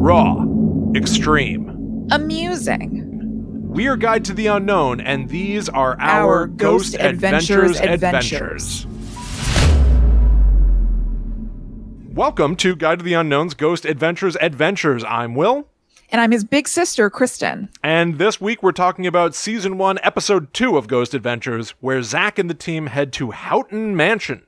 Raw. Extreme. Amusing. We are Guide to the Unknown, and these are our Ghost Adventures. Welcome to Guide to the Unknown's Ghost Adventures. I'm Will. And I'm his big sister, Kristen. And this week we're talking about Season 1, Episode 2 of Ghost Adventures, where Zach and the team head to Houghton Mansion.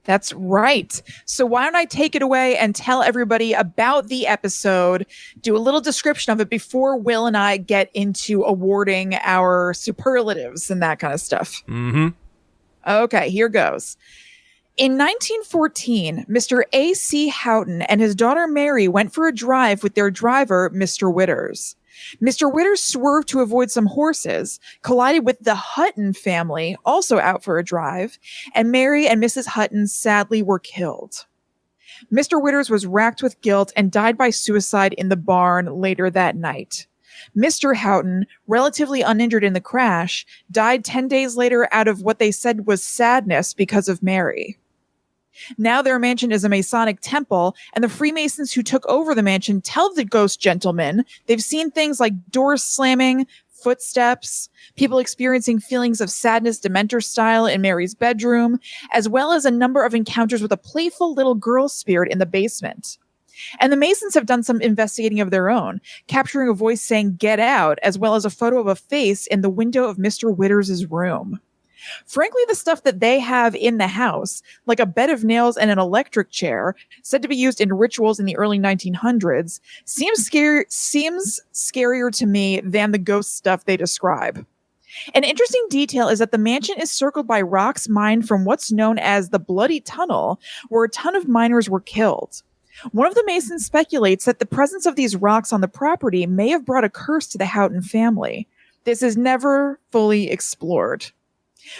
That's right. So why don't I take it away and tell everybody about the episode, do a little description of it before Will and I get into awarding our superlatives and that kind of stuff. Mm-hmm. Okay, here goes. In 1914, Mr. A.C. Houghton and his daughter Mary went for a drive with their driver, Mr. Witters. Mr. Witters swerved to avoid some horses, collided with the Houghton family, also out for a drive, and Mary and Mrs. Houghton sadly were killed. Mr. Witters was racked with guilt and died by suicide in the barn later that night. Mr. Houghton, relatively uninjured in the crash, died 10 days later out of what they said was sadness because of Mary. Now their mansion is a Masonic temple, and the Freemasons who took over the mansion tell the ghost gentlemen they've seen things like doors slamming, footsteps, people experiencing feelings of sadness Dementor style in Mary's bedroom, as well as a number of encounters with a playful little girl spirit in the basement. And the Masons have done some investigating of their own, capturing a voice saying "get out," as well as a photo of a face in the window of Mr. Witters' room. Frankly, the stuff that they have in the house, like a bed of nails and an electric chair, said to be used in rituals in the early 1900s, seems scarier to me than the ghost stuff they describe. An interesting detail is that the mansion is circled by rocks mined from what's known as the Bloody Tunnel, where a ton of miners were killed. One of the Masons speculates that the presence of these rocks on the property may have brought a curse to the Houghton family. This is never fully explored.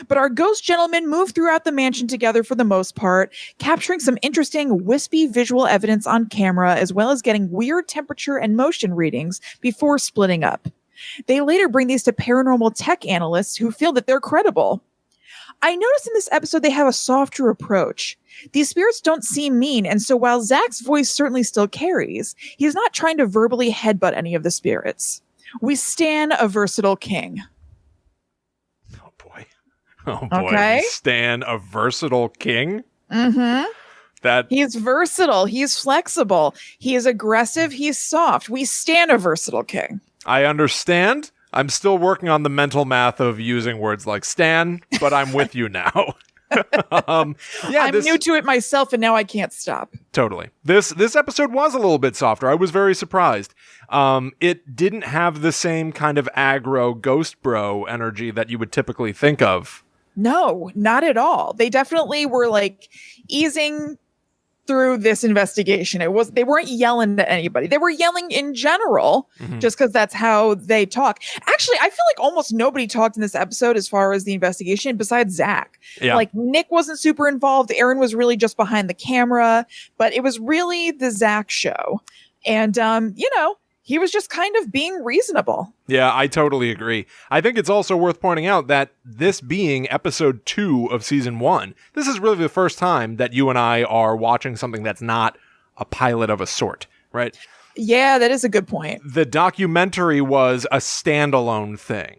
But our ghost gentlemen move throughout the mansion together for the most part, capturing some interesting wispy visual evidence on camera, as well as getting weird temperature and motion readings before splitting up. They later bring these to paranormal tech analysts who feel that they're credible. I noticed in this episode they have a softer approach. These spirits don't seem mean, and so while Zach's voice certainly still carries, he's not trying to verbally headbutt any of the spirits. We stan a versatile king. Oh boy, okay. Stan, a versatile king? Mm-hmm. He's versatile, he's flexible, he is aggressive, he's soft. We stan a versatile king. I understand. I'm still working on the mental math of using words like stan, but I'm with you now. I'm new to it myself, and now I can't stop. Totally. This episode was a little bit softer. I was very surprised. It didn't have the same kind of aggro ghost bro energy that you would typically think of. No, not at all. They definitely were like easing through this investigation. They weren't yelling at anybody. They were yelling in general, just because that's how they talk. Actually, I feel like almost nobody talked in this episode as far as the investigation besides Zach. Yeah. Like Nick wasn't super involved. Aaron was really just behind the camera, but it was really the Zach show. And, he was just kind of being reasonable. Yeah, I totally agree. I think it's also worth pointing out that this being episode 2 of season 1, this is really the first time that you and I are watching something that's not a pilot of a sort, right? Yeah, that is a good point. The documentary was a standalone thing.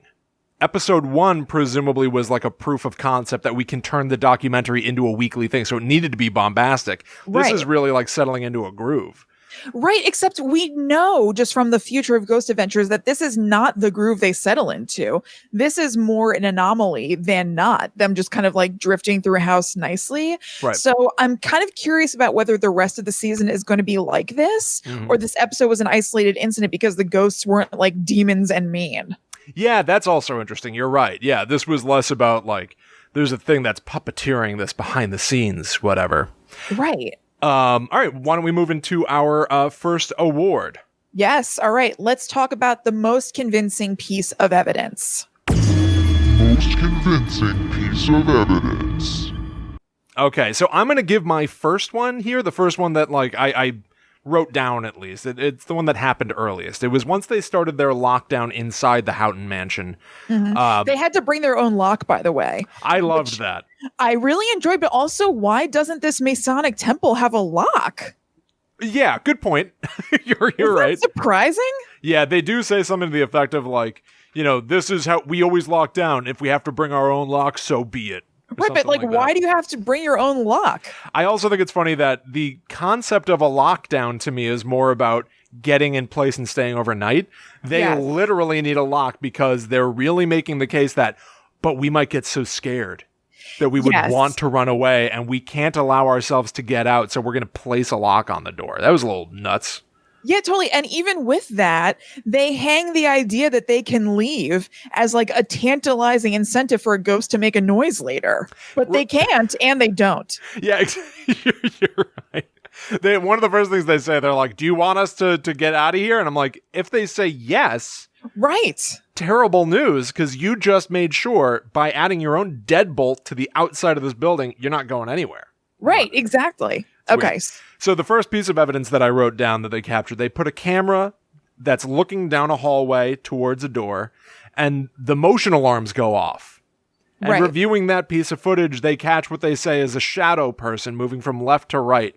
Episode 1 presumably was like a proof of concept that we can turn the documentary into a weekly thing, so it needed to be bombastic. This is really like settling into a groove. Right, except we know just from the future of Ghost Adventures that this is not the groove they settle into. This is more an anomaly than not, them just kind of like drifting through a house nicely. Right. So I'm kind of curious about whether the rest of the season is going to be like this, or this episode was an isolated incident because the ghosts weren't like demons and mean. Yeah, that's also interesting. You're right. Yeah, this was less about like, there's a thing that's puppeteering this behind the scenes, whatever. Right. All right, why don't we move into our first award? Yes, all right. Let's talk about the most convincing piece of evidence. Most convincing piece of evidence. Okay, so I'm going to give my first one here, the first one that like I wrote down at least. It's the one that happened earliest. It was once they started their lockdown inside the Houghton Mansion. They had to bring their own lock, by the way. I loved that. I really enjoyed, but also, why doesn't this Masonic temple have a lock? Yeah, good point. You're right. Surprising? Yeah, they do say something to the effect of like, this is how we always lock down. If we have to bring our own lock, so be it. Right, but like why do you have to bring your own lock? I also think it's funny that the concept of a lockdown to me is more about getting in place and staying overnight. They literally need a lock because they're really making the case that, but we might get so scared that we would want to run away and we can't allow ourselves to get out. So we're going to place a lock on the door. That was a little nuts. Yeah, totally. And even with that, they hang the idea that they can leave as like a tantalizing incentive for a ghost to make a noise later. But they can't and they don't. Yeah, you're right. One of the first things they say, they're like, do you want us to get out of here? And I'm like, if they say yes. Right. Terrible news, because you just made sure by adding your own deadbolt to the outside of this building, you're not going anywhere. Right, exactly. Okay. Weird. So the first piece of evidence that I wrote down that they captured, they put a camera that's looking down a hallway towards a door, and the motion alarms go off. And reviewing that piece of footage, they catch what they say is a shadow person moving from left to right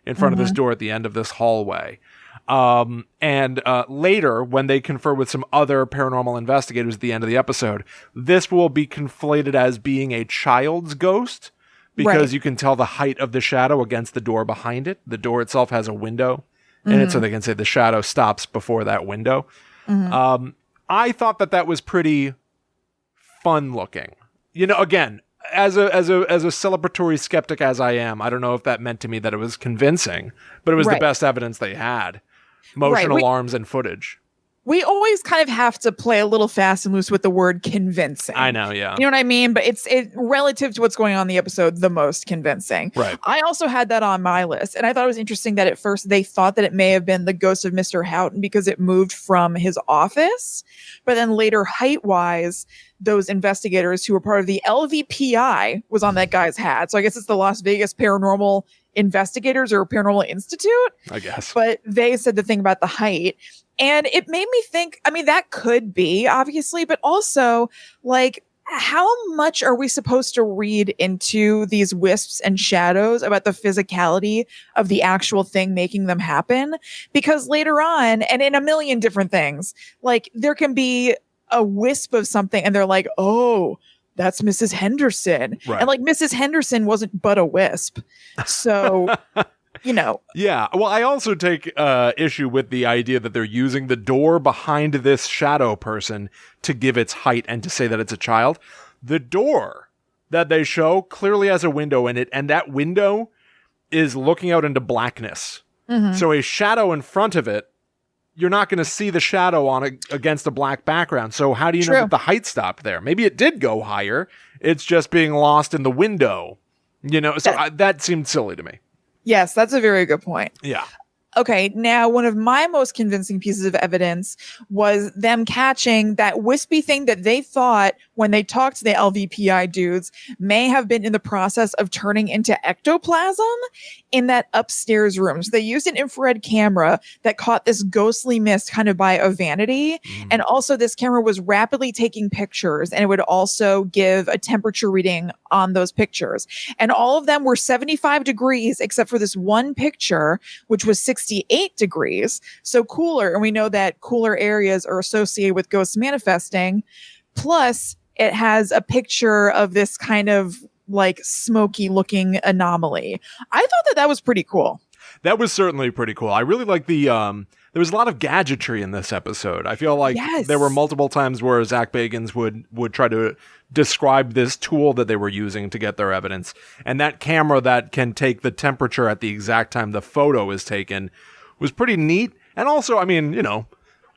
in front of this door at the end of this hallway. And later, when they confer with some other paranormal investigators at the end of the episode, this will be conflated as being a child's ghost because you can tell the height of the shadow against the door behind it. The door itself has a window in it, so they can say the shadow stops before that window. I thought that was pretty fun looking. Again, as a celebratory skeptic as I am, I don't know if that meant to me that it was convincing, but it was the best evidence they had. Motion alarms and footage. We always kind of have to play a little fast and loose with the word convincing. I know, yeah. You know what I mean? But it's relative to what's going on in the episode, the most convincing. Right. I also had that on my list. And I thought it was interesting that at first they thought that it may have been the ghost of Mr. Houghton because it moved from his office. But then later, height-wise, those investigators who were part of the LVPI was on that guy's hat. So I guess it's the Las Vegas Paranormal Investigators or Paranormal Institute, I guess. But they said the thing about the height. And it made me think, I mean, that could be, obviously, but also, like, how much are we supposed to read into these wisps and shadows about the physicality of the actual thing making them happen? Because later on, and in a million different things, like, there can be a wisp of something, and they're like, oh, that's Mrs. Henderson. Right. And, like, Mrs. Henderson wasn't but a wisp. So... Yeah. Well, I also take issue with the idea that they're using the door behind this shadow person to give its height and to say that it's a child. The door that they show clearly has a window in it, and that window is looking out into blackness. So a shadow in front of it, you're not going to see the shadow against a black background. So how do you know that the height stopped there? Maybe it did go higher. It's just being lost in the window. That seemed silly to me. Yes, that's a very good point. Yeah. Okay, now one of my most convincing pieces of evidence was them catching that wispy thing that they thought when they talked to the LVPI dudes may have been in the process of turning into ectoplasm in that upstairs room. So they used an infrared camera that caught this ghostly mist kind of by a vanity. And also this camera was rapidly taking pictures, and it would also give a temperature reading on those pictures. And all of them were 75 degrees except for this one picture, which was 68 degrees. So cooler. And we know that cooler areas are associated with ghosts manifesting. Plus, it has a picture of this kind of like smoky looking anomaly. I thought that was pretty cool. That was certainly pretty cool. I really like the, there was a lot of gadgetry in this episode. I feel like there were multiple times where Zach Bagans would try to describe this tool that they were using to get their evidence. And that camera that can take the temperature at the exact time the photo is taken was pretty neat. And also, I mean,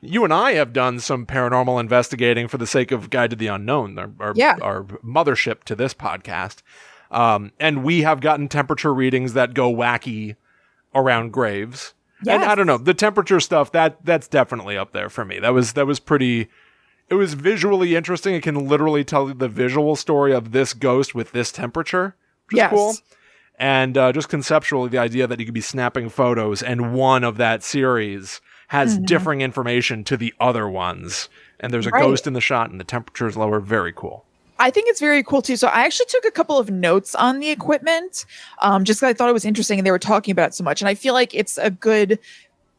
you and I have done some paranormal investigating for the sake of Guide to the Unknown, our mothership to this podcast. And we have gotten temperature readings that go wacky around graves. Yes. And I don't know, the temperature stuff, that's definitely up there for me. That was pretty, it was visually interesting. It can literally tell the visual story of this ghost with this temperature, which is cool. And just conceptually, the idea that you could be snapping photos and one of that series has differing information to the other ones. And there's a ghost in the shot and the temperature is lower. Very cool. I think it's very cool too. So I actually took a couple of notes on the equipment, just because I thought it was interesting and they were talking about it so much. And I feel like it's a good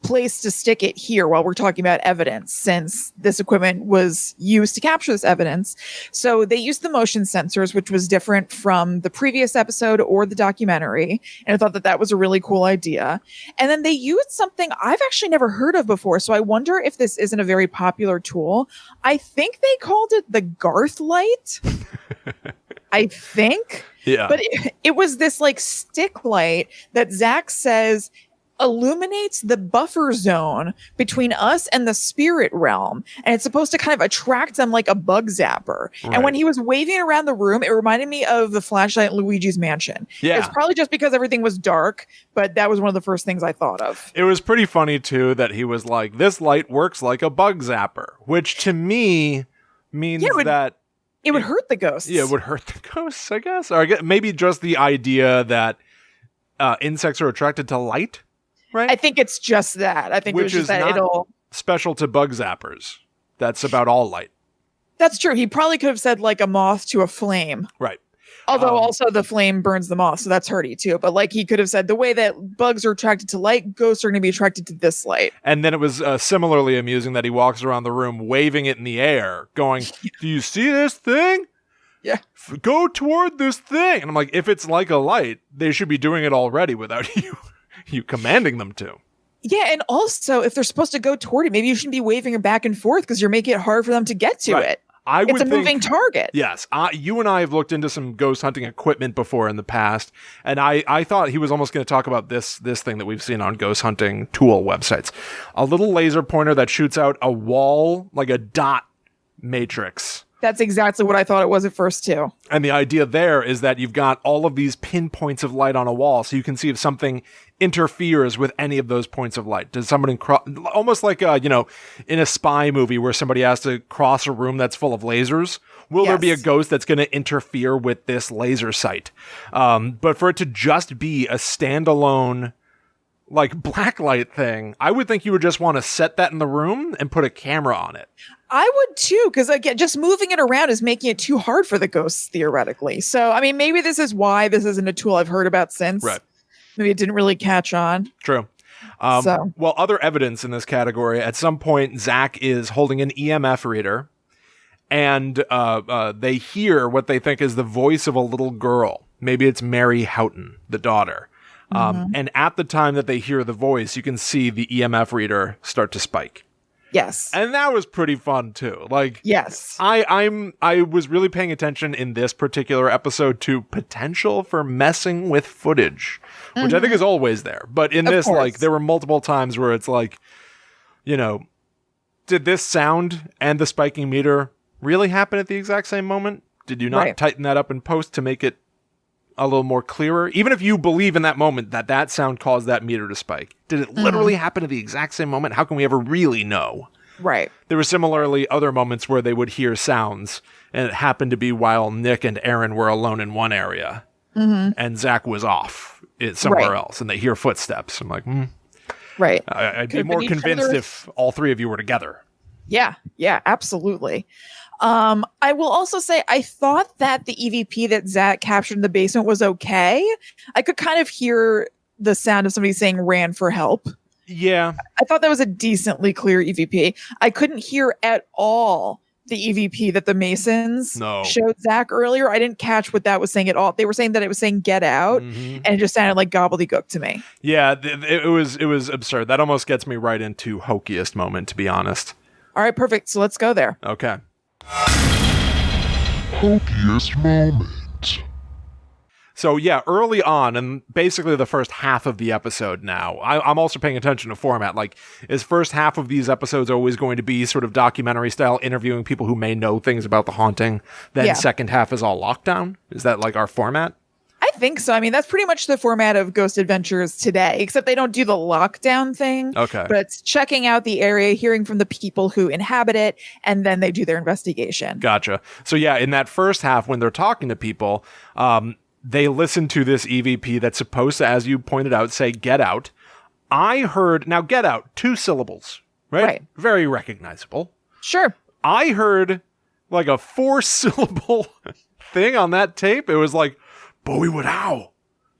place to stick it here while we're talking about evidence, since this equipment was used to capture this evidence. So they used the motion sensors, which was different from the previous episode or the documentary. And I thought that that was a really cool idea. And then they used something I've actually never heard of before. So I wonder if this isn't a very popular tool. I think they called it the Garth light. I think. Yeah. But it was this like stick light that Zach says illuminates the buffer zone between us and the spirit realm, and it's supposed to kind of attract them like a bug zapper. Right. And when he was waving around the room, it reminded me of the flashlight in Luigi's Mansion. Yeah, it's probably just because everything was dark, but that was one of the first things I thought of. It was pretty funny too that he was like, this light works like a bug zapper, which to me means that it would hurt the ghosts. Yeah, it would hurt the ghosts, I guess. Or I guess maybe just the idea that insects are attracted to light. Right? I think it's just that. I think Which it was just is that not it'll special to bug zappers. That's about all light. That's true. He probably could have said like a moth to a flame. Right. Although also the flame burns the moth, so that's hurty too. But like he could have said the way that bugs are attracted to light, ghosts are going to be attracted to this light. And then it was similarly amusing that he walks around the room waving it in the air, going, "Do you see this thing? Yeah. Go toward this thing." And I'm like, if it's like a light, they should be doing it already without you commanding them to. Yeah, and also if they're supposed to go toward it, maybe you shouldn't be waving it back and forth because you're making it hard for them to get to it. It's a moving target. Yes. You and I have looked into some ghost hunting equipment before in the past, and I thought he was almost going to talk about this thing that we've seen on ghost hunting tool websites. A little laser pointer that shoots out a wall, like a dot matrix. That's exactly what I thought it was at first too. And the idea there is that you've got all of these pinpoints of light on a wall, so you can see if something interferes with any of those points of light. Does somebody almost like in a spy movie where somebody has to cross a room that's full of lasers? Will there be a ghost that's going to interfere with this laser sight? But for it to just be a standalone like blacklight thing, I would think you would just want to set that in the room and put a camera on it. I would too, because again, just moving it around is making it too hard for the ghosts theoretically. So, I mean, maybe this is why this isn't a tool I've heard about since. Right. Maybe it didn't really catch on. True. Well, other evidence in this category, at some point, Zach is holding an EMF reader, and they hear what they think is the voice of a little girl. Maybe it's Mary Houghton, the daughter. And at the time that they hear the voice, you can see the EMF reader start to spike. Yes. And that was pretty fun too. Like, yes. I was really paying attention in this particular episode to potential for messing with footage, which I think is always there. But in this, like, there were multiple times where it's like, did this sound and the spiking meter really happen at the exact same moment? Did you not tighten that up in post to make it a little more clearer? Even if you believe in that moment that sound caused that meter to spike, did it literally happen at the exact same moment? How can we ever really know? Right. There were similarly other moments where they would hear sounds, and it happened to be while Nick and Aaron were alone in one area, and Zach was off somewhere else, and they hear footsteps. I'm like, right. I'd be more convinced if all three of you were together. Yeah, absolutely. I will also say I thought that the EVP that Zach captured in the basement was okay. I could kind of hear the sound of somebody saying ran for help. Yeah. I thought that was a decently clear EVP. I couldn't hear at all the EVP that the Masons showed Zach earlier. I didn't catch what that was saying at all. They were saying that it was saying get out, and it just sounded like gobbledygook to me. Yeah, it was absurd. That almost gets me right into hokiest moment, to be honest. All right, perfect. So let's go there. Okay. Hokiest moment. So yeah, early on, and basically the first half of the episode now, I'm also paying attention to format. Like, is first half of these episodes always going to be sort of documentary style, interviewing people who may know things about the haunting? Then second half is all lockdown? Is that like our format? I think so. I mean, that's pretty much the format of Ghost Adventures today, except they don't do the lockdown thing. Okay. But it's checking out the area, hearing from the people who inhabit it, and then they do their investigation. Gotcha. So yeah, in that first half, when they're talking to people, they listen to this EVP that's supposed to, as you pointed out, say get out. I heard, now get out, 2 syllables, right? Very recognizable. Sure. I heard like a 4-syllable thing on that tape. It was like, Bowie would ow.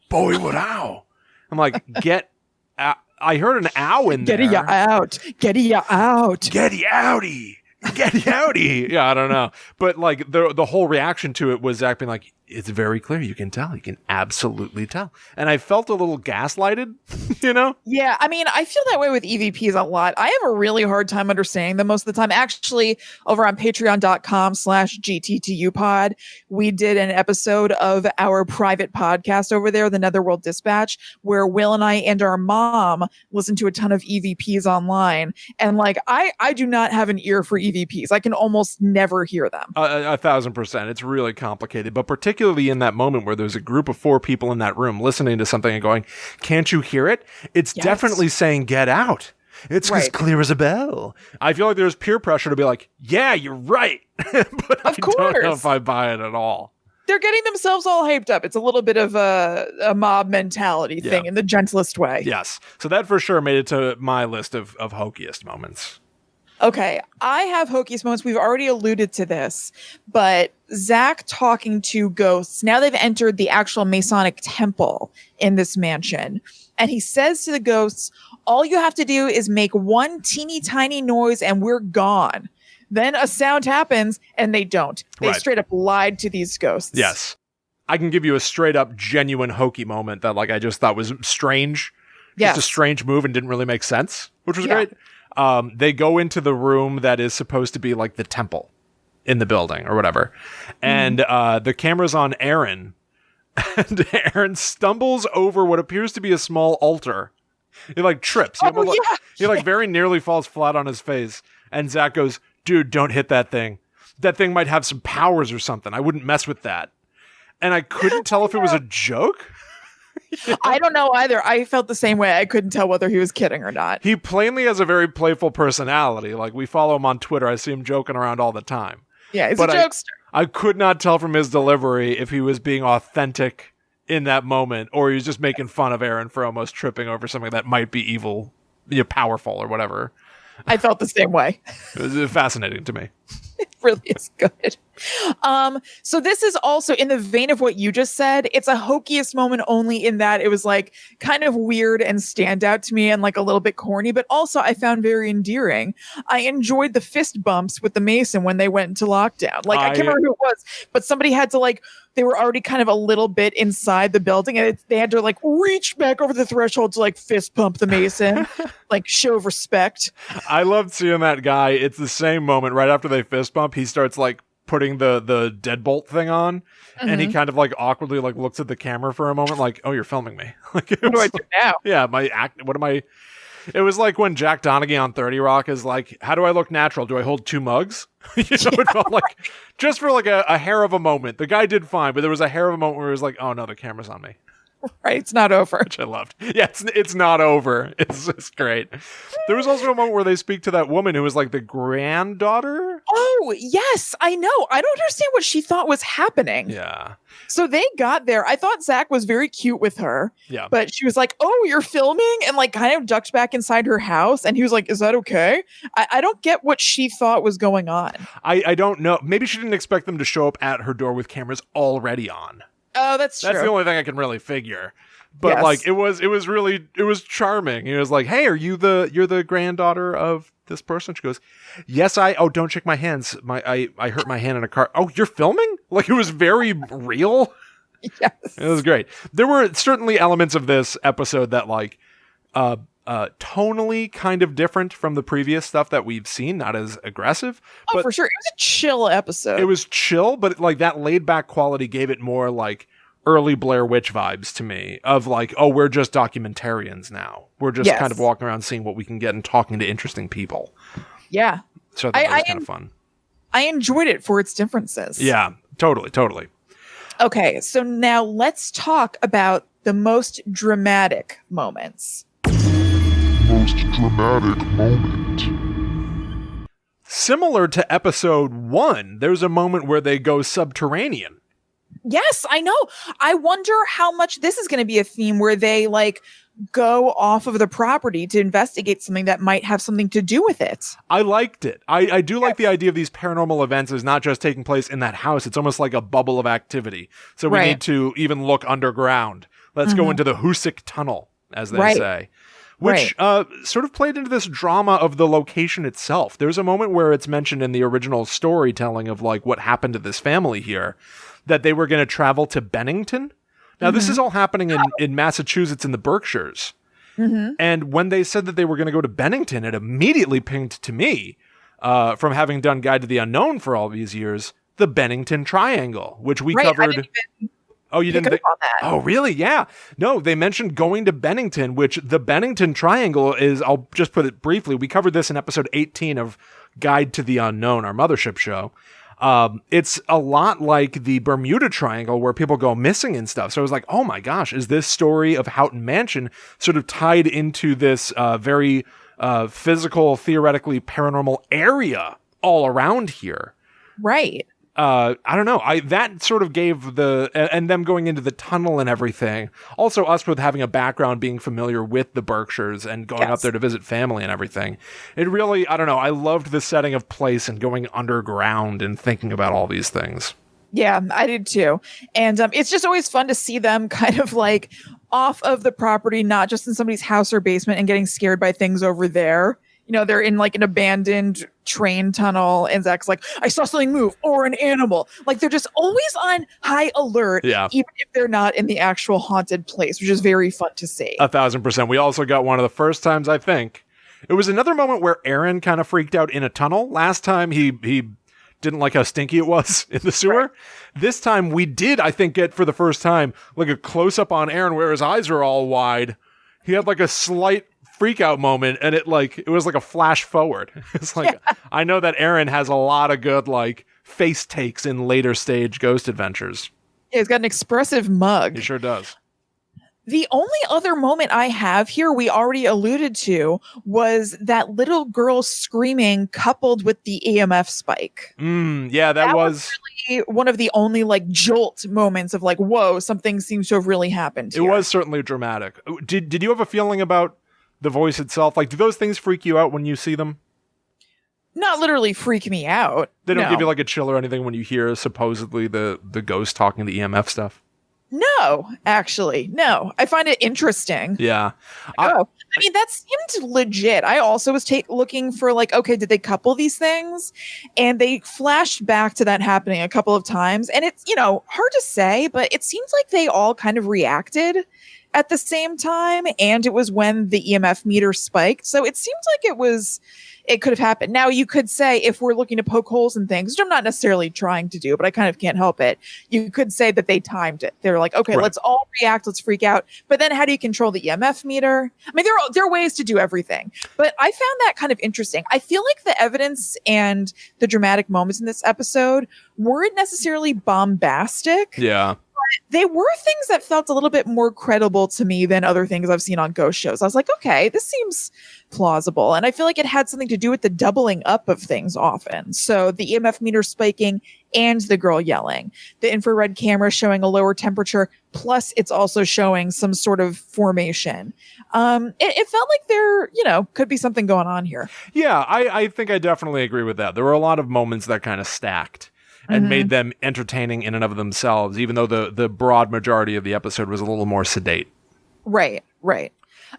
Bowie would ow. I'm like, get out. I heard an ow in there. Getty ya out. Getty ya out. Getty outy. Getty outy. Yeah, I don't know. But like the whole reaction to it was Zach being like, it's very clear. You can tell. You can absolutely tell. And I felt a little gaslighted, you know? Yeah, I mean, I feel that way with EVPs a lot. I have a really hard time understanding them most of the time. Actually, over on patreon.com/GTTUpod, we did an episode of our private podcast over there, the Netherworld Dispatch, where Will and I and our mom listened to a ton of EVPs online. And like, I do not have an ear for EVPs. I can almost never hear them. 1,000%. It's really complicated, but particularly in that moment where there's a group of 4 people in that room listening to something and going, can't you hear it? It's definitely saying get out. It's as clear as a bell. I feel like there's peer pressure to be like, yeah, you're right. But I don't know if I buy it at all. They're getting themselves all hyped up. It's a little bit of a mob mentality thing in the gentlest way. Yes. So that for sure made it to my list of hokiest moments. Okay, I have hokiest moments. We've already alluded to this, but Zach talking to ghosts. Now they've entered the actual Masonic temple in this mansion. And he says to the ghosts, all you have to do is make one teeny tiny noise and we're gone. Then a sound happens and they don't. They straight up lied to these ghosts. Yes. I can give you a straight up genuine hokey moment that like I just thought was strange. Just a strange move and didn't really make sense, which was great. They go into the room that is supposed to be like the temple in the building or whatever. And the camera's on Aaron. And Aaron stumbles over what appears to be a small altar. He like trips. He like very nearly falls flat on his face. And Zach goes, dude, don't hit that thing. That thing might have some powers or something. I wouldn't mess with that. And I couldn't tell if it was a joke. I don't know either. I felt the same way. I couldn't tell whether he was kidding or not. He plainly has a very playful personality. Like, we follow him on Twitter. I see him joking around all the time. Yeah, he's a jokester. I could not tell from his delivery if he was being authentic in that moment or he was just making fun of Aaron for almost tripping over something that might be evil, powerful or whatever. I felt the same way. It was fascinating to me. It really is good. So this is also in the vein of what you just said. It's a hokiest moment only in that it was like kind of weird and stand out to me and like a little bit corny, but also I found very endearing. I enjoyed the fist bumps with the Mason when they went into lockdown. Like I can't remember who it was, but somebody had to like, they were already kind of a little bit inside the building and they had to like reach back over the threshold to like fist bump the Mason, like show of respect. I loved seeing that guy. It's the same moment right after they fist bump. He starts like putting the deadbolt thing on and he kind of like awkwardly like looks at the camera for a moment like, oh, you're filming me. Like, what do I do now? Yeah, it was like when Jack Donaghy on 30 Rock is like, how do I look natural? Do I hold 2 mugs? It felt like just for like a hair of a moment. The guy did fine, but there was a hair of a moment where he was like, oh no, the camera's on me. Right, it's not over. Which I loved. Yeah, it's not over. It's just great. There was also a moment where they speak to that woman who was like the granddaughter. Oh, yes, I know. I don't understand what she thought was happening. Yeah. So they got there. I thought Zach was very cute with her. Yeah. But she was like, oh, you're filming? And like kind of ducked back inside her house. And he was like, is that okay? I don't get what she thought was going on. I don't know. Maybe she didn't expect them to show up at her door with cameras already on. Oh, that's true. That's the only thing I can really figure. But like it was charming. He was like, "Hey, you're the granddaughter of this person?" She goes, "Yes, don't shake my hands. I hurt my hand in a car." "Oh, you're filming?" Like it was very real. Yes. It was great. There were certainly elements of this episode that like tonally kind of different from the previous stuff that we've seen, not as aggressive. Oh, but for sure. It was a chill episode. It was chill, but like that laid back quality gave it more like early Blair Witch vibes to me of like, oh, we're just documentarians now. We're just kind of walking around seeing what we can get and talking to interesting people. Yeah. So that was kind of fun. I enjoyed it for its differences. Yeah, totally. Okay, so now let's talk about the most dramatic moments. Most dramatic moment. Similar to episode 1, there's a moment where they go subterranean. Yes, I know. I wonder how much this is going to be a theme where they like go off of the property to investigate something that might have something to do with it. I liked it. I do like the idea of these paranormal events is not just taking place in that house. It's almost like a bubble of activity. So we need to even look underground. Let's go into the Hoosick Tunnel, as they say. Which sort of played into this drama of the location itself. There's a moment where it's mentioned in the original storytelling of like what happened to this family here, that they were going to travel to Bennington. Now, this is all happening in Massachusetts in the Berkshires. And when they said that they were going to go to Bennington, it immediately pinged to me, from having done Guide to the Unknown for all these years, the Bennington Triangle, which we covered. Oh, you didn't? Oh, really? Yeah. No, they mentioned going to Bennington, which the Bennington Triangle is, I'll just put it briefly. We covered this in episode 18 of Guide to the Unknown, our mothership show. It's a lot like the Bermuda Triangle where people go missing and stuff. So I was like, oh my gosh, is this story of Houghton Mansion sort of tied into this very physical, theoretically paranormal area all around here? Right. I don't know. That sort of gave and them going into the tunnel and everything. Also us with having a background being familiar with the Berkshires and going up there to visit family and everything. It really, I don't know. I loved the setting of place and going underground and thinking about all these things. Yeah, I did too. And it's just always fun to see them kind of like off of the property, not just in somebody's house or basement and getting scared by things over there. You know, they're in like an abandoned train tunnel and Zach's like, I saw something move or an animal. Like they're just always on high alert, even if they're not in the actual haunted place, which is very fun to see. 1,000%. We also got one of the first times, I think. It was another moment where Aaron kind of freaked out in a tunnel. Last time he didn't like how stinky it was in the sewer. Right. This time we did, I think, get for the first time like a close up on Aaron where his eyes are all wide. He had like a slight freak out moment and it was like a flash forward. It's like, I know that Aaron has a lot of good like face takes in later stage ghost adventures. Yeah, he's got an expressive mug. He sure does. The only other moment I have here we already alluded to was that little girl screaming coupled with the EMF spike. That was really one of the only like jolt moments of like, whoa, something seems to have really happened here. It was certainly dramatic. Did you have a feeling about the voice itself? Like, do those things freak you out when you see them? Not literally freak me out. They don't give you like a chill or anything when you hear supposedly the ghost talking the EMF stuff? No, actually. No. I find it interesting. Yeah. I mean, that seemed legit. I also was looking for like, okay, did they couple these things? And they flashed back to that happening a couple of times. And it's, hard to say, but it seems like they all kind of reacted at the same time. And it was when the EMF meter spiked. So it seems like it could have happened. Now, you could say, if we're looking to poke holes in things, which I'm not necessarily trying to do, but I kind of can't help it, you could say that they timed it. They're like, okay, let's all react, let's freak out. But then how do you control the EMF meter? I mean, there are ways to do everything. But I found that kind of interesting. I feel like the evidence and the dramatic moments in this episode weren't necessarily bombastic. Yeah. They were things that felt a little bit more credible to me than other things I've seen on ghost shows. I was like, okay, this seems plausible. And I feel like it had something to do with the doubling up of things often. So the EMF meter spiking and the girl yelling, the infrared camera showing a lower temperature, plus it's also showing some sort of formation. It felt like there, could be something going on here. Yeah, I think I definitely agree with that. There were a lot of moments that kind of stacked and made them entertaining in and of themselves, even though the broad majority of the episode was a little more sedate. Right.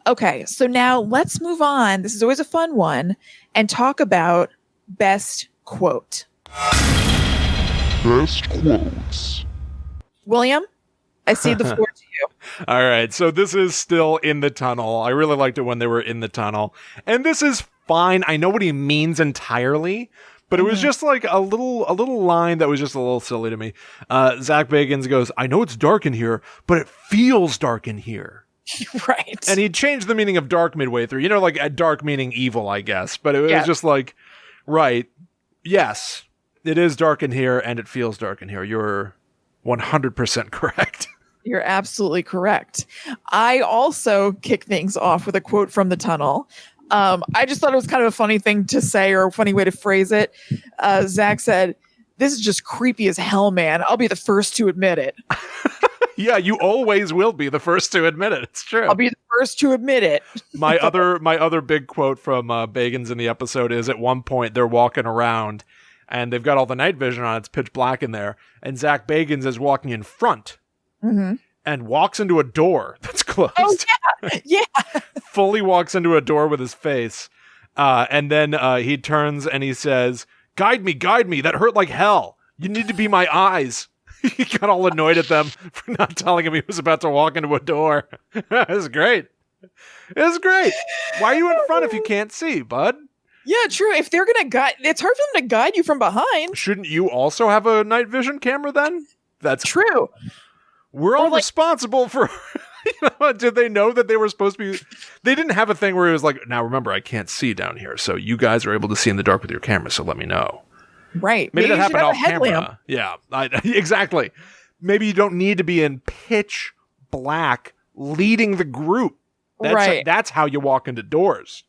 Okay, so now let's move on. This is always a fun one, and talk about best quote. Best quotes. William, I cede the floor to you. All right, so this is still in the tunnel. I really liked it when they were in the tunnel. And this is fine. I know what he means entirely, but it was just like a little line that was just a little silly to me. Zach Bagans goes, I know it's dark in here, but it feels dark in here. Right. And he changed the meaning of dark midway through. Like a dark meaning evil, I guess. But it was just like, right, yes, it is dark in here and it feels dark in here. You're 100% correct. You're absolutely correct. I also kick things off with a quote from the tunnel. I just thought it was kind of a funny thing to say or a funny way to phrase it. Zach said, "This is just creepy as hell, man. I'll be the first to admit it." Yeah, you always will be the first to admit it. It's true. I'll be the first to admit it. My other big quote from Bagans in the episode is, at one point they're walking around and they've got all the night vision on. It's pitch black in there. And Zach Bagans is walking in front and walks into a door that's closed. Oh, yeah. Fully walks into a door with his face. And then he turns and he says, guide me, that hurt like hell. You need to be my eyes. He got all annoyed at them for not telling him he was about to walk into a door. It was great. Why are you in front if you can't see, bud? Yeah, true. If they're going to guide, it's hard for them to guide you from behind. Shouldn't you also have a night vision camera then? That's true. We're all responsible for... Did they know that they were supposed to be... They didn't have a thing where it was like, now remember, I can't see down here, so you guys are able to see in the dark with your camera, so let me know. Right. Maybe that happened off camera. Yeah, exactly. Maybe you don't need to be in pitch black leading the group. That's how you walk into doors.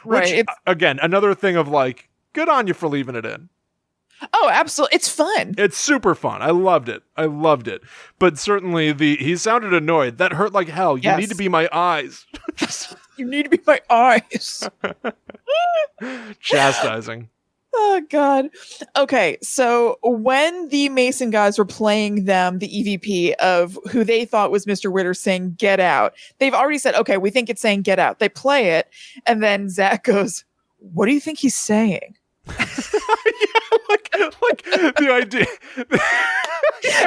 Which, again, another thing of like, good on you for leaving it in. Oh, absolutely. It's fun. It's super fun. I loved it. But certainly he sounded annoyed. That hurt like hell. You need to be my eyes. You need to be my eyes. Chastising. Oh, God. Okay, so when the Mason guys were playing them, the EVP of who they thought was Mr. Witter saying, get out, they've already said, okay, we think it's saying get out. They play it, and then Zach goes, what do you think he's saying? like the idea.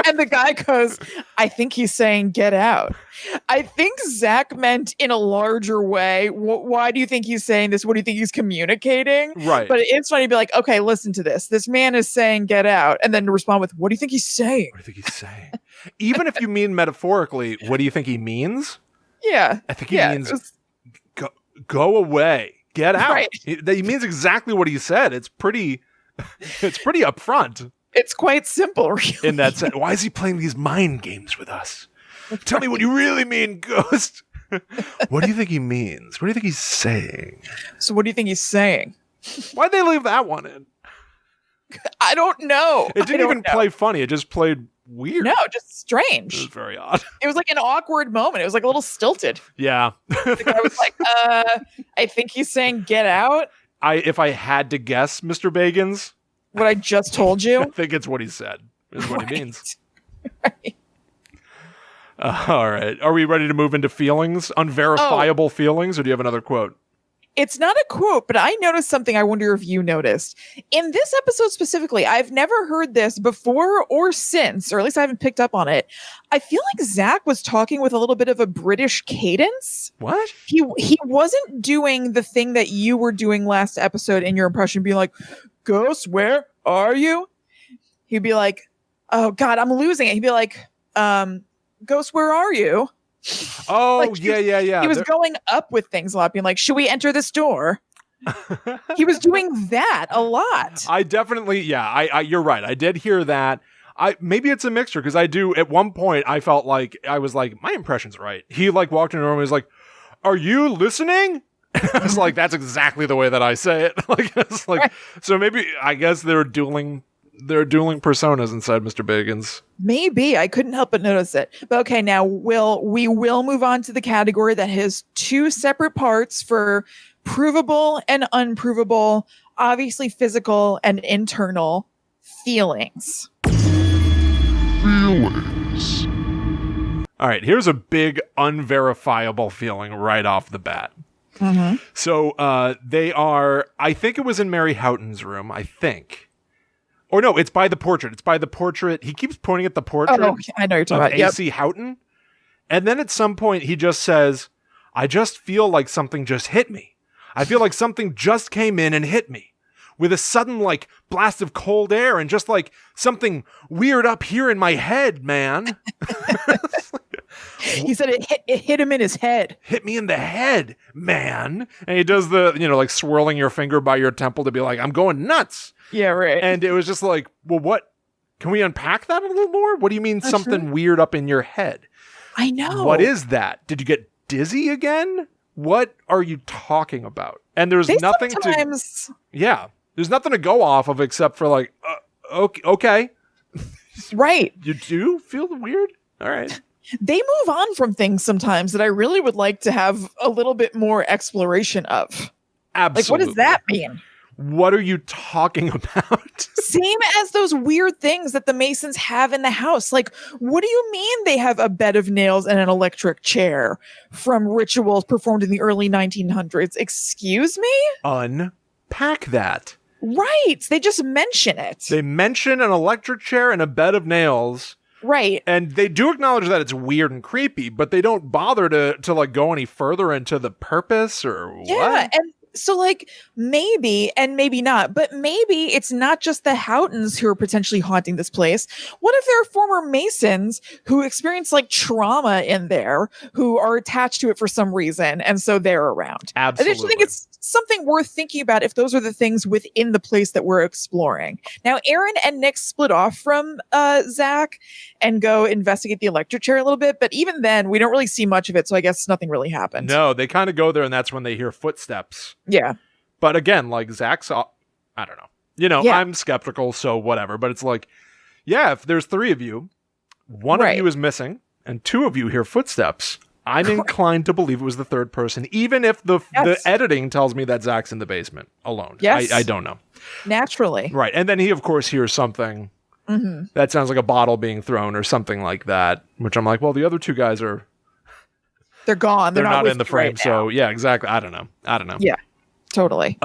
And the guy goes, I think he's saying get out. I think Zach meant in a larger way. Why do you think he's saying this? What do you think he's communicating? Right. But it's funny to be like, okay, listen to this. This man is saying get out. And then to respond with, what do you think he's saying? Even if you mean metaphorically, what do you think he means? Yeah. I think he means go away. Get out. Right. He means exactly what he said. It's pretty upfront. It's quite simple, really. In that sense. Why is he playing these mind games with us? Tell me what you really mean, Ghost. What do you think he means? What do you think he's saying? So what do you think he's saying? Why'd they leave that one in? I don't know. It didn't even play funny. It just played weird. No, just strange. It was very odd. It was like an awkward moment. It was like a little stilted. Yeah. The guy was like, I think he's saying get out. If I had to guess, Mr. Bagans, what I just told you, I think it's what he said. Is what he means. Right. All right. Are we ready to move into feelings? Unverifiable feelings? Or do you have another quote? It's not a quote, but I noticed something I wonder if you noticed. In this episode specifically, I've never heard this before or since, or at least I haven't picked up on it. I feel like Zach was talking with a little bit of a British cadence. What? He wasn't doing the thing that you were doing last episode in your impression, being like, Ghost, where are you? He'd be like, oh, God, I'm losing it. He'd be like, Ghost, where are you? Oh, like yeah. He was going up with things a lot, being like, should we enter this door? He was doing that a lot. I definitely, you're right. I did hear that. Maybe it's a mixture, because I do, at one point, I felt like, I was like, my impression's right. He like walked in the room and was like, are you listening? I was like, that's exactly the way that I say it. Like, it's like, right. So maybe, I guess they're dueling personas inside Mr. Bagans. Maybe. I couldn't help but notice it. But okay, now we will move on to the category that has two separate parts for provable and unprovable, obviously physical and internal feelings. Feelings. All right, here's a big unverifiable feeling right off the bat. Mm-hmm. So they are, I think it was in Mary Houghton's room, I think. Or no, it's by the portrait. It's by the portrait. He keeps pointing at the portrait. Oh, I know you're talking about. A.C. Houghton. And then at some point he just says, I just feel like something just hit me. I feel like something just came in and hit me with a sudden like blast of cold air and just like something weird up here in my head, man. He said it hit him in his head. Hit me in the head, man. And he does the, like swirling your finger by your temple to be like, I'm going nuts. Yeah, right. And it was just like, well, what? Can we unpack that a little more? What do you mean something weird up in your head? I know. What is that? Did you get dizzy again? What are you talking about? And there's nothing there's nothing to go off of except for like, okay. Right. You do feel weird? All right. They move on from things sometimes that I really would like to have a little bit more exploration of. Absolutely. Like, what does that mean? What are you talking about? Same as those weird things that the Masons have in the house. Like, what do you mean they have a bed of nails and an electric chair from rituals performed in the early 1900s? Excuse me? Unpack that. Right. They just mention it. They mention an electric chair and a bed of nails. Right. And they do acknowledge that it's weird and creepy, but they don't bother to like go any further into the purpose or what? Yeah, and so, like, maybe, and maybe not, but maybe it's not just the Houghtons who are potentially haunting this place. What if there are former Masons who experience, like, trauma in there, who are attached to it for some reason, and so they're around? Absolutely. I just think it's something worth thinking about if those are the things within the place that we're exploring. Now, Aaron and Nick split off from Zach and go investigate the electric chair a little bit, but even then, we don't really see much of it, so I guess nothing really happened. No, they kind of go there, and that's when they hear footsteps. Yeah. But again, like Zach's, I don't know. You know, Yeah. I'm skeptical, so whatever. But it's like, yeah, if there's 3 of you, one of you is missing, and 2 of you hear footsteps, I'm inclined to believe it was the third person, even if the editing tells me that Zach's in the basement alone. Yes. I don't know. Naturally. Right. And then he, of course, hears something that sounds like a bottle being thrown or something like that, which I'm like, well, the other 2 guys are... They're gone. They're not with in the you frame. right So, now. yeah, exactly. I don't know. Yeah, totally.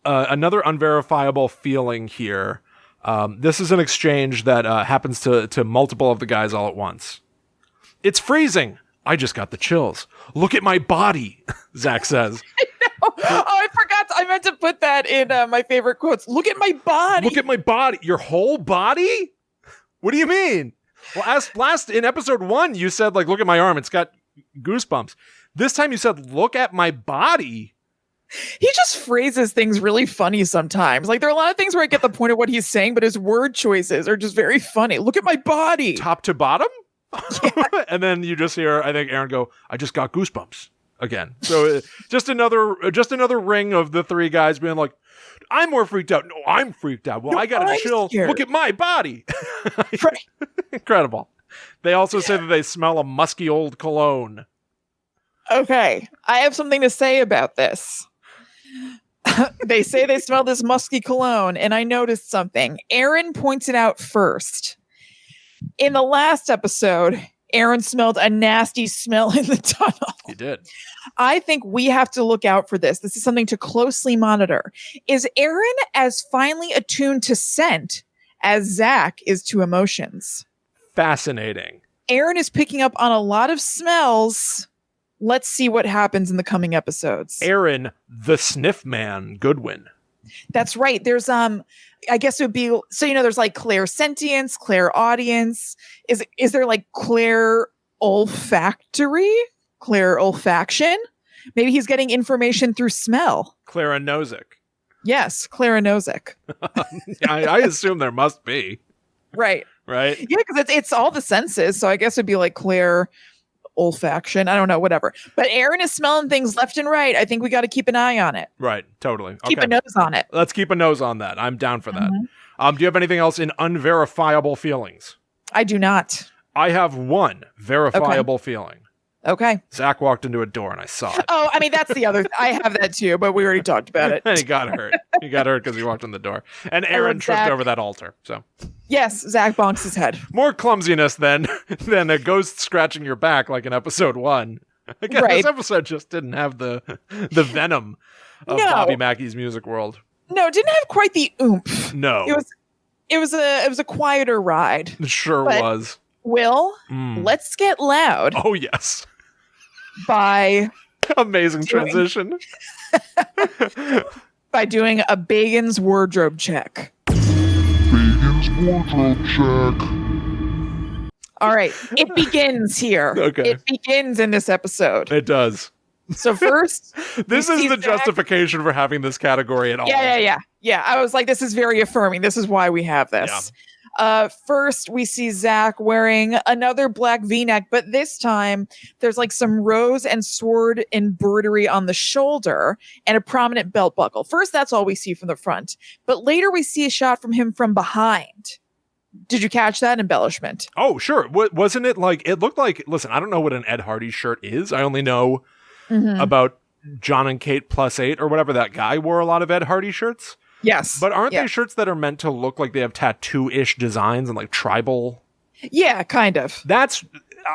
Another unverifiable feeling here. This is an exchange that happens to multiple of the guys all at once. It's freezing. I just got the chills. Look at my body, Zach says. Oh, I forgot. I meant to put that in my favorite quotes. Look at my body. Look at my body. Your whole body? What do you mean? Well, last in episode 1, you said, like, look at my arm. It's got goosebumps. This time you said, look at my body. He just phrases things really funny sometimes. Like, there are a lot of things where I get the point of what he's saying, but his word choices are just very funny. Look at my body. Top to bottom? Yeah. And then you just hear, I think, Aaron go, I just got goosebumps again. So just another ring of the 3 guys being like, I'm more freaked out. No, I'm freaked out. Well, I got a chill. Scared. Look at my body. Right. Incredible. They also say that they smell a musky old cologne. Okay. I have something to say about this. They say they smell this musky cologne, and I noticed something. Aaron points it out first. In the last episode, Aaron smelled a nasty smell in the tunnel. He did. I think we have to look out for this. This is something to closely monitor. Is Aaron as finely attuned to scent as Zach is to emotions? Fascinating. Aaron is picking up on a lot of smells. Let's see what happens in the coming episodes. Aaron, the sniff man, Goodwin. That's right. There's I guess it would be, so, you know, there's like clairsentience, clairaudience. Is there like clair olfactory? Clair olfaction? Maybe he's getting information through smell. Clarinosic. Yes, clarinosic. I assume there must be. Right. Right? Yeah, because it's all the senses. So I guess it'd be like clair olfaction. I don't know, whatever. But Aaron is smelling things left and right. I think we got to keep an eye on it. Right. Totally. Keep a nose on it. Let's keep a nose on that. I'm down for that. Do you have anything else in unverifiable feelings? I do not. I have one verifiable feeling. Okay. Zach walked into a door and I saw it. Oh, I mean, that's the other. I have that too, but we already talked about it. And he got hurt. He got hurt because he walked in the door. And Aaron tripped over that altar. So yes, Zach bonks his head. More clumsiness than a ghost scratching your back like in episode 1. Again, Right. This episode just didn't have the venom of Bobby Mackey's Music World. No, it didn't have quite the oomph. No. It was a quieter ride. It sure But- was. Will, let's get loud Oh, yes. by Amazing transition. doing a Bagan's wardrobe check. Bacon's wardrobe check. All right, it begins here. Okay. It begins in this episode. It does. So first, This we is see the Zach- justification for having this category at all. Yeah. I was like, this is very affirming. This is why we have this. First, we see Zach wearing another black V-neck, but this time there's like some rose and sword embroidery on the shoulder and a prominent belt buckle. First, that's all we see from the front, but later we see a shot from him from behind. Did you catch that embellishment? Oh, sure. Wasn't it like, it looked like, listen, I don't know what an Ed Hardy shirt is. I only know about John and Kate +8 or whatever. That guy wore a lot of Ed Hardy shirts. Yes. But aren't they shirts that are meant to look like they have tattoo-ish designs and like tribal? Yeah, kind of. That's,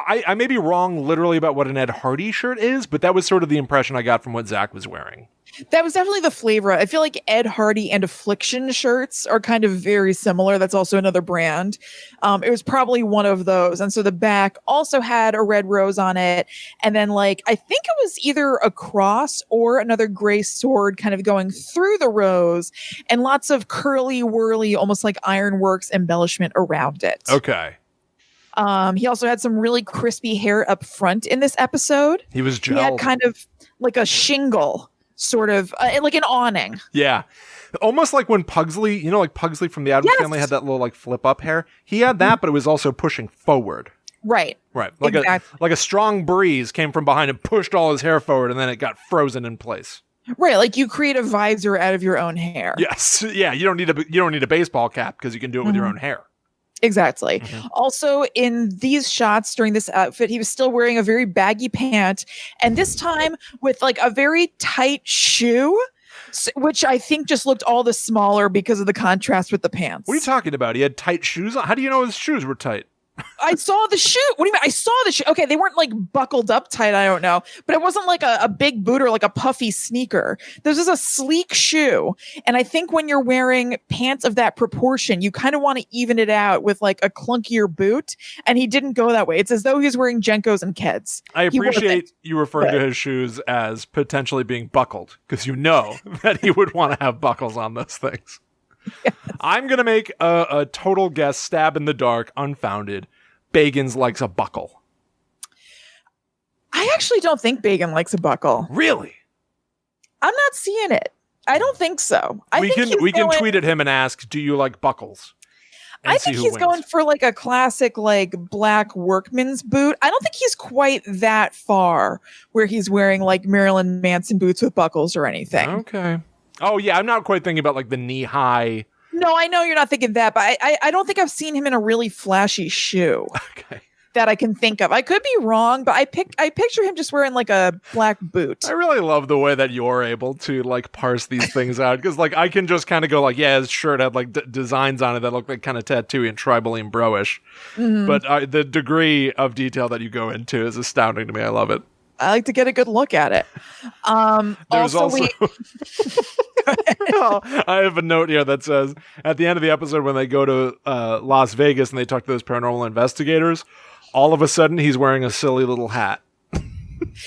I may be wrong literally about what an Ed Hardy shirt is, but that was sort of the impression I got from what Zach was wearing. That was definitely the flavor. I feel like Ed Hardy and Affliction shirts are kind of very similar. That's also another brand. It was probably one of those. And so the back also had a red rose on it. And then like, I think it was either a cross or another gray sword kind of going through the rose and lots of curly whirly, almost like ironworks embellishment around it. Okay. He also had some really crispy hair up front in this episode. He was gel. He had kind of like a shingle. Sort of like an awning. Yeah. Almost like when Pugsley, you know, like Pugsley from the Addams Family had that little like flip up hair. He had that, but it was also pushing forward. Right. Right. Like like a strong breeze came from behind and pushed all his hair forward and then it got frozen in place. Right. Like you create a visor out of your own hair. Yes. Yeah. You don't need a baseball cap because you can do it with your own hair. Exactly. Also, in these shots during this outfit, he was still wearing a very baggy pant, and this time with like a very tight shoe, which I think just looked all the smaller because of the contrast with the pants. What are you talking about? He had tight shoes on? How do you know his shoes were tight? I saw the shoe. What do you mean? I saw the shoe. Okay, they weren't like buckled up tight. I don't know, but it wasn't like a big boot or like a puffy sneaker. This is a sleek shoe, and I think when you're wearing pants of that proportion, you kind of want to even it out with like a clunkier boot. And he didn't go that way. It's as though he was wearing Jenkos and Keds. I appreciate you referring to his shoes as potentially being buckled because you know that he would want to have buckles on those things. Yes. I'm going to make a total guess, stab in the dark, unfounded. Bagans likes a buckle. I actually don't think Bagan likes a buckle. Really? I'm not seeing it. I don't think so. We can tweet at him and ask, do you like buckles? I think he's going for like a classic like black workman's boot. I don't think he's quite that far where he's wearing like Marilyn Manson boots with buckles or anything. Okay. Oh, yeah. I'm not quite thinking about like the knee high. No, I know you're not thinking that, but I don't think I've seen him in a really flashy shoe. Okay. That I can think of. I could be wrong, but I picture him just wearing like a black boot. I really love the way that you're able to like parse these things out because like I can just kind of go like, yeah, his shirt had like designs on it that look like kind of tattooy and tribally and bro-ish. But the degree of detail that you go into is astounding to me. I love it. I like to get a good look at it. There's also I have a note here that says at the end of the episode when they go to Las Vegas and they talk to those paranormal investigators, all of a sudden he's wearing a silly little hat.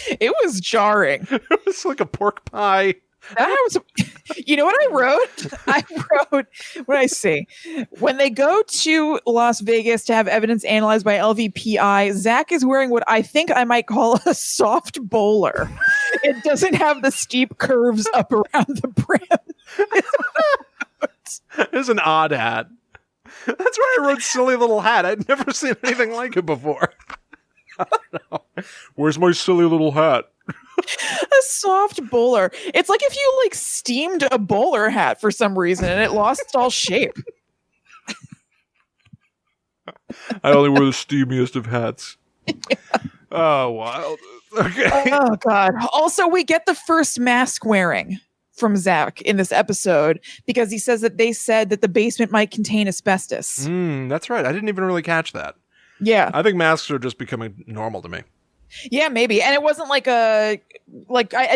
It was jarring. It was like a pork pie. You know what I wrote? I wrote, what did I say? When they go to Las Vegas to have evidence analyzed by LVPI, Zach is wearing what I think I might call a soft bowler. It doesn't have the steep curves up around the brim. It's an odd hat. That's why I wrote silly little hat. I'd never seen anything like it before. I don't know. Where's my silly little hat? A soft bowler. It's like if you like steamed a bowler hat for some reason and it lost all shape. I only wear the steamiest of hats. Yeah. Oh, wild. Okay. Oh, God. Also, we get the first mask wearing from Zach in this episode because he says that they said that the basement might contain asbestos. That's right. I didn't even really catch that. Yeah. I think masks are just becoming normal to me. Yeah, maybe. And it wasn't like I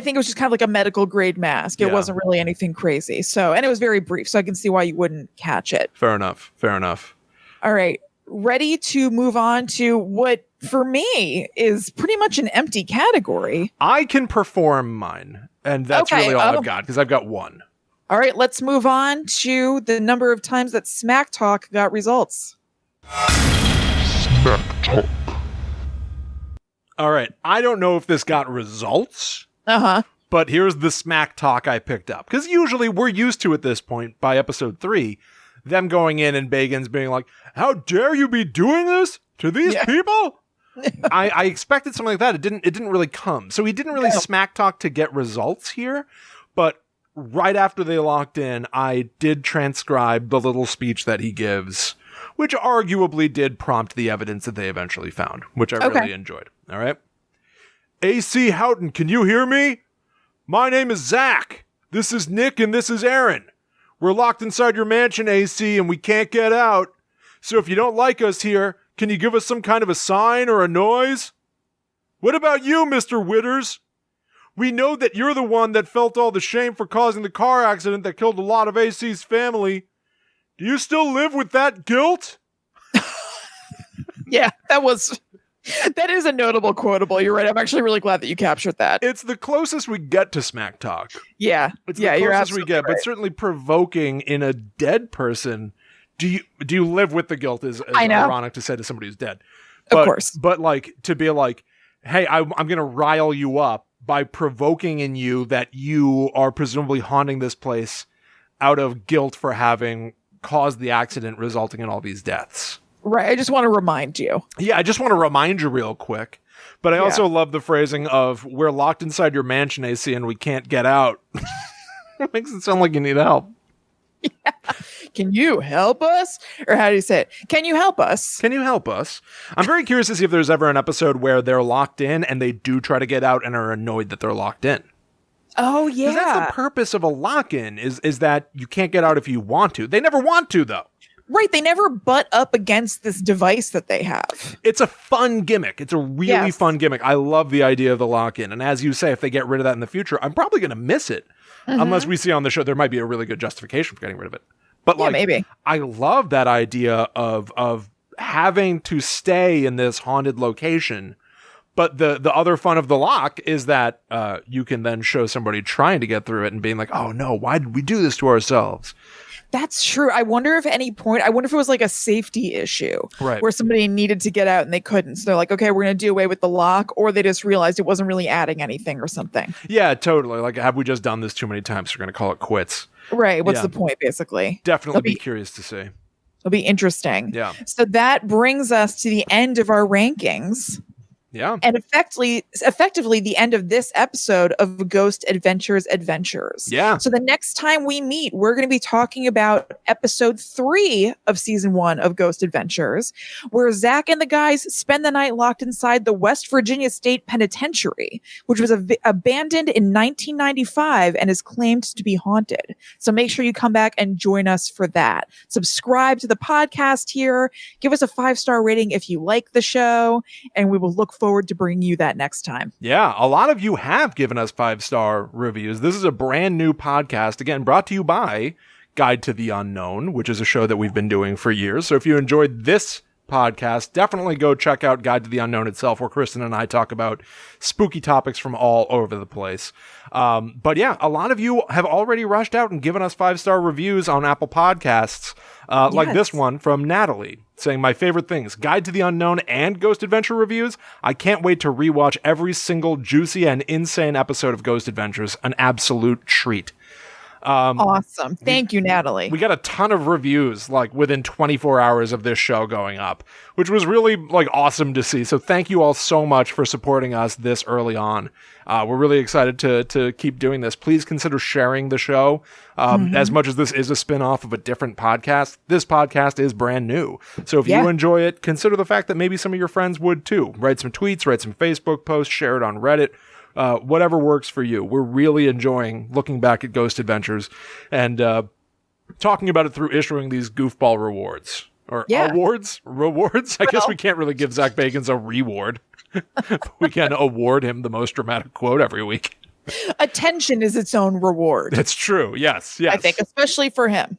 think it was just kind of like a medical grade mask. It wasn't really anything crazy. So, and it was very brief. So I can see why you wouldn't catch it. Fair enough. All right. Ready to move on to what for me is pretty much an empty category. I can perform mine. And that's really all I've got because I've got one. All right. Let's move on to the number of times that Smack Talk got results. Smack Talk. All right. I don't know if this got results. But here's the smack talk I picked up. Because usually we're used to at this point, by episode 3, them going in and Bagans being like, how dare you be doing this to these people? I expected something like that. It didn't really come. So he didn't really smack talk to get results here. But right after they locked in, I did transcribe the little speech that he gives which arguably did prompt the evidence that they eventually found, which I really enjoyed. All right. A.C. Houghton, can you hear me? My name is Zach. This is Nick and this is Aaron. We're locked inside your mansion, AC, and we can't get out. So if you don't like us here, can you give us some kind of a sign or a noise? What about you, Mr. Witters? We know that you're the one that felt all the shame for causing the car accident that killed a lot of AC's family. Do you still live with that guilt? Yeah, that is a notable quotable. You're right. I'm actually really glad that you captured that. It's the closest we get to smack talk. Yeah. It's the closest we get, but certainly provoking in a dead person. Do you live with the guilt is ironic to say to somebody who's dead. But, of course. But like to be like, hey, I'm going to rile you up by provoking in you that you are presumably haunting this place out of guilt for having caused the accident resulting in all these deaths. Right. I just want to remind you. Yeah, I just want to remind you real quick. But I also love the phrasing of we're locked inside your mansion, AC, and we can't get out. It makes it sound like you need help. Yeah. Can you help us? Or how do you say it? Can you help us? Can you help us? I'm very curious to see if there's ever an episode where they're locked in and they do try to get out and are annoyed that they're locked in. Oh, yeah. Because that's the purpose of a lock-in is that you can't get out if you want to. They never want to, though. Right. They never butt up against this device that they have. It's a fun gimmick. It's a really fun gimmick. I love the idea of the lock-in. And as you say, if they get rid of that in the future, I'm probably going to miss it. Unless we see on the show, there might be a really good justification for getting rid of it. But maybe. I love that idea of having to stay in this haunted location. But the other fun of the lock is that you can then show somebody trying to get through it and being like, oh no, why did we do this to ourselves? That's true. I wonder if it was like a safety issue where somebody needed to get out and they couldn't. So they're like, okay, we're going to do away with the lock, or they just realized it wasn't really adding anything or something. Yeah, totally. Like, have we just done this too many times? We're going to call it quits. Right. What's the point, basically? Definitely be curious to see. It'll be interesting. Yeah. So that brings us to the end of our rankings. Yeah. And effectively the end of this episode of Ghost Adventures. Yeah. So the next time we meet, we're going to be talking about episode 3 of season 1 of Ghost Adventures, where Zach and the guys spend the night locked inside the West Virginia State Penitentiary, which was abandoned in 1995 and is claimed to be haunted. So make sure you come back and join us for that. Subscribe to the podcast here. Give us a 5-star rating if you like the show, and we will look forward to bringing you that next time. Yeah, a lot of you have given us 5-star reviews. This is a brand new podcast, again, brought to you by Guide to the Unknown, which is a show that we've been doing for years. So if you enjoyed this podcast, definitely go check out Guide to the Unknown itself, where Kristen and I talk about spooky topics from all over the place. But yeah, a lot of you have already rushed out and given us 5-star reviews on Apple Podcasts, like this one from Natalie, saying, my favorite things, Guide to the Unknown and Ghost Adventure reviews. I can't wait to rewatch every single juicy and insane episode of Ghost Adventures. An absolute treat. Awesome. Thank you, Natalie. We got a ton of reviews like within 24 hours of this show going up, which was really like awesome to see. So thank you all so much for supporting us this early on. We're really excited to keep doing this. Please consider sharing the show. As much as this is a spin-off of a different podcast, this podcast is brand new. So if you enjoy it, consider the fact that maybe some of your friends would too. Write some tweets, write some Facebook posts, share it on Reddit. Whatever works for you. We're really enjoying looking back at Ghost Adventures and talking about it through issuing these goofball rewards. Or awards? Rewards? I guess we can't really give Zach Bagans a reward. We can award him the most dramatic quote every week. Attention is its own reward. That's true. Yes. I think, especially for him.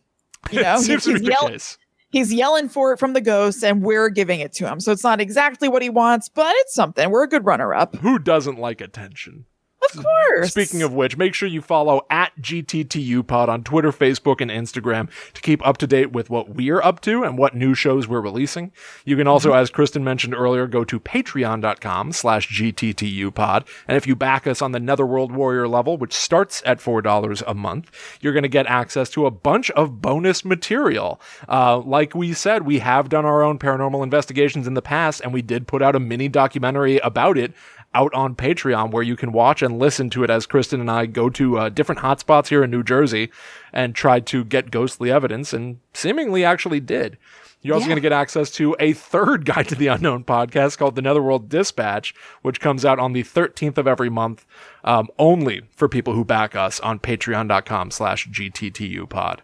You know, seems to be the case. He's yelling for it from the ghosts, and we're giving it to him. So it's not exactly what he wants, but it's something. We're a good runner-up. Who doesn't like attention? Of course. Speaking of which, make sure you follow @GTTUpod on Twitter, Facebook, and Instagram to keep up to date with what we're up to and what new shows we're releasing. You can also, as Kristen mentioned earlier, go to patreon.com/GTTUpod. And if you back us on the Netherworld Warrior level, which starts at $4 a month, you're going to get access to a bunch of bonus material. Like we said, we have done our own paranormal investigations in the past, and we did put out a mini documentary about it out on Patreon, where you can watch and listen to it as Kristen and I go to different hotspots here in New Jersey and try to get ghostly evidence, and seemingly actually did. You're also going to get access to a third Guide to the Unknown podcast called The Netherworld Dispatch, which comes out on the 13th of every month, only for people who back us on patreon.com/GTTUpod.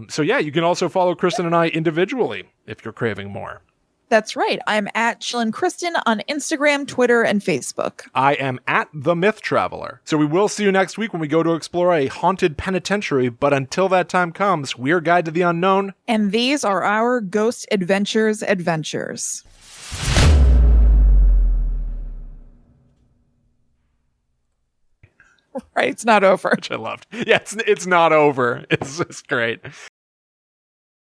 So yeah, you can also follow Kristen and I individually if you're craving more. That's right. I'm at Chillin' Kristen on Instagram, Twitter, and Facebook. I am at The Myth Traveler. So we will see you next week when we go to explore a haunted penitentiary. But until that time comes, we're Guide to the Unknown. And these are our Ghost Adventures. Right, it's not over. Which I loved. Yeah, it's not over. It's just great.